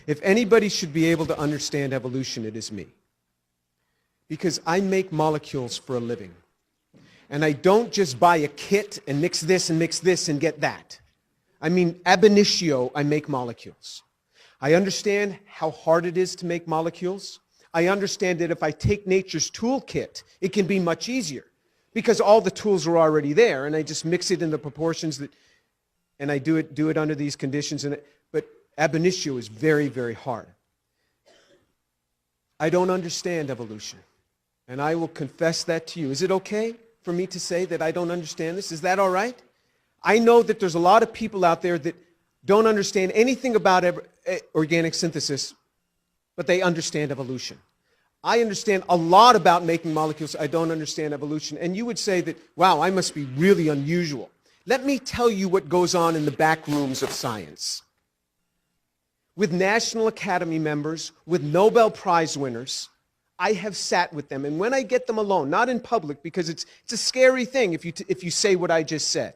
If anybody should be able to understand evolution, it is me. Because I make molecules for a living. And I don't just buy a kit and mix this and get that. I mean, ab initio, I make molecules. I understand how hard it is to make molecules. I understand that if I take nature's toolkit, it can be much easier because all the tools are already there, and I just mix it in the proportions that, and I do it under these conditions. But ab initio is very, very hard. I don't understand evolution, and I will confess that to you. Is it okay for me to say that I don't understand this? Is that all right? I know that there's a lot of people out there that don't understand anything about organic synthesis, but they understand evolution. I understand a lot about making molecules. I don't understand evolution. And you would say that, wow, I must be really unusual. Let me tell you what goes on in the back rooms of science. With National Academy members, with Nobel Prize winners, I have sat with them. And when I get them alone, not in public, because it's a scary thing if you say what I just said.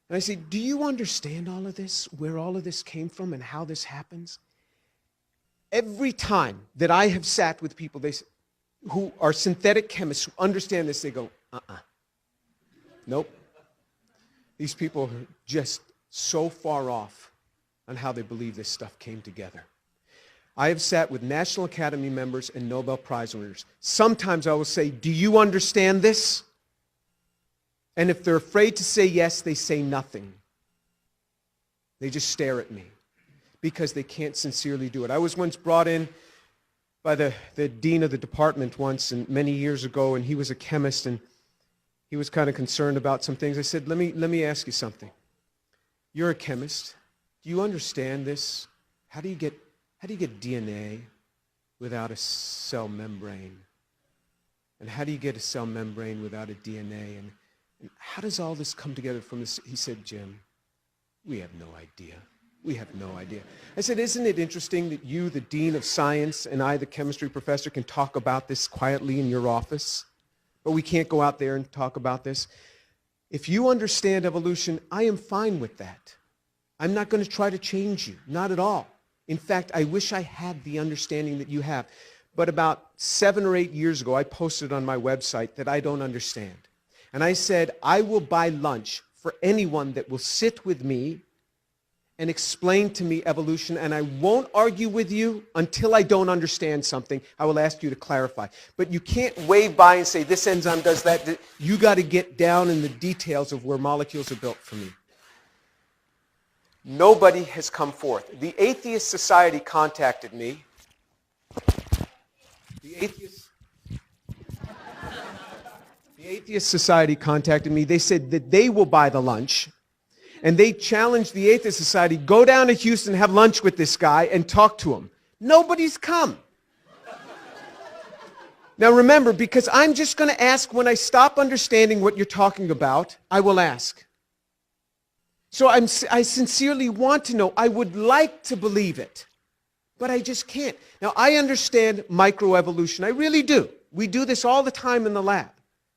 And I say, do you understand all of this, where all of this came from and how this happens? Every time that I have sat with people who are synthetic chemists who understand this, they go, nope. These people are just so far off on how they believe this stuff came together. I have sat with National Academy members and Nobel Prize winners. Sometimes I will say, do you understand this? And if they're afraid to say yes, they say nothing. They just stare at me because they can't sincerely do it. I was once brought in by the dean of the department once, and many years ago, and he was a chemist, and he was kind of concerned about some things. I said, let me ask you something. You're a chemist. Do you understand this? How do you get DNA without a cell membrane? And how do you get a cell membrane without a DNA? And how does all this come together from this? He said, Jim, we have no idea. We have no idea. I said, isn't it interesting that you, the dean of science, and I, the chemistry professor, can talk about this quietly in your office, but we can't go out there and talk about this? If you understand evolution, I am fine with that. I'm not going to try to change you, not at all. In fact, I wish I had the understanding that you have. But about 7 or 8 years ago, I posted on my website that I don't understand. And I said, I will buy lunch for anyone that will sit with me and explain to me evolution, and I won't argue with you until I don't understand something. I will ask you to clarify. But you can't wave by and say, this enzyme does that. You got to get down in the details of where molecules are built for me. Nobody has come forth. The Atheist Society contacted me. The Atheist Society contacted me. They said that they will buy the lunch. And they challenged the Atheist Society, go down to Houston, have lunch with this guy, and talk to him. Nobody's come. Now remember, because I'm just going to ask when I stop understanding what you're talking about, I will ask. So I sincerely want to know. I would like to believe it, but I just can't. Now, I understand microevolution. I really do. We do this all the time in the lab.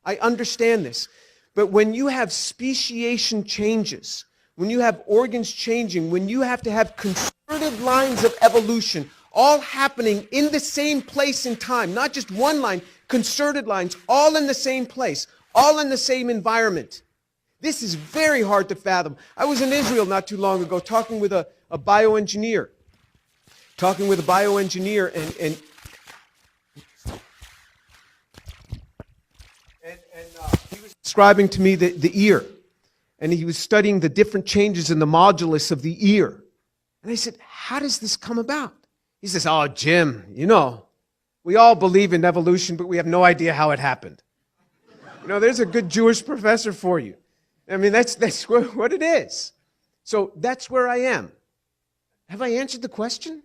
I understand this. But when you have speciation changes, when you have organs changing, when you have to have concerted lines of evolution all happening in the same place in time, not just one line, concerted lines, all in the same place, all in the same environment. This is very hard to fathom. I was in Israel not too long ago talking with a bioengineer. And he was describing to me the ear. And he was studying the different changes in the modulus of the ear. And I said, how does this come about? He says, oh, Jim, we all believe in evolution, but we have no idea how it happened. There's a good Jewish professor for you. I mean, that's what it is. So that's where I am. Have I answered the question?